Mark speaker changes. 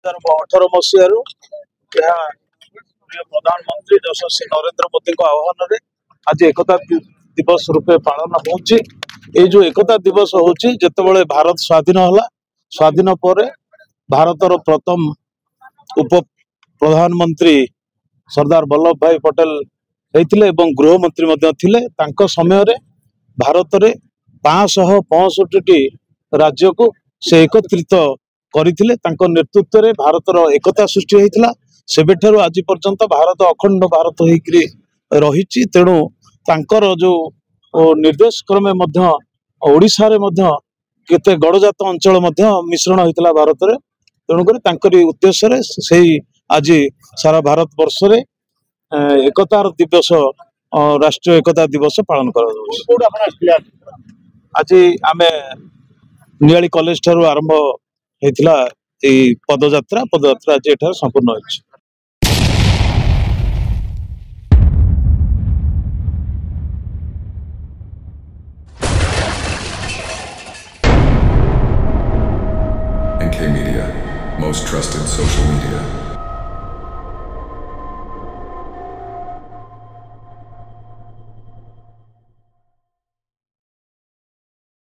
Speaker 1: 2018 ମସିହାରୁ ଏହା ପ୍ରଧାନମନ୍ତ୍ରୀ ଯଶସ୍ୱୀ ନରେନ୍ଦ୍ର ମୋଦୀଙ୍କ ଆହ୍ୱାନରେ ଆଜି ଏକତା ଦିବସ ରୂପେ ପାଳନ ହେଉଛି। এই जो एकता दिवस होची जेतेबेले भारत स्वाधीन होला स्वाधीन पर भारतर प्रथम उप प्रधानमंत्री सरदार वल्लभ भाई पटेल होते गृह मंत्री तांको समय रे भारत रे 565 राज्य को से एकत्रित करथिले। तांको नेतृत्व रे भारतर एकता सृष्टि होइतिला। सेबेठारु आज पर्यंत भारत अखंड भारत होइकरी रहिछि। तेणु तांकर जो निर्देश क्रमे मध्य ओडिशा रे मध्य केते गड़जात अंचल मध्य मिश्रण होइतिला भारत रे। तेणुकर तांकरी उद्देश्य रे सेही आज सारा भारत वर्ष रे एकता दिवस राष्ट्रीय एकता दिवस पालन करा। आज आमे नियाली कॉलेज ठारू आरंभ होइतिला ए पदयात्रा आज एठार संपूर्ण होइछि।
Speaker 2: NK Media, most trusted social media.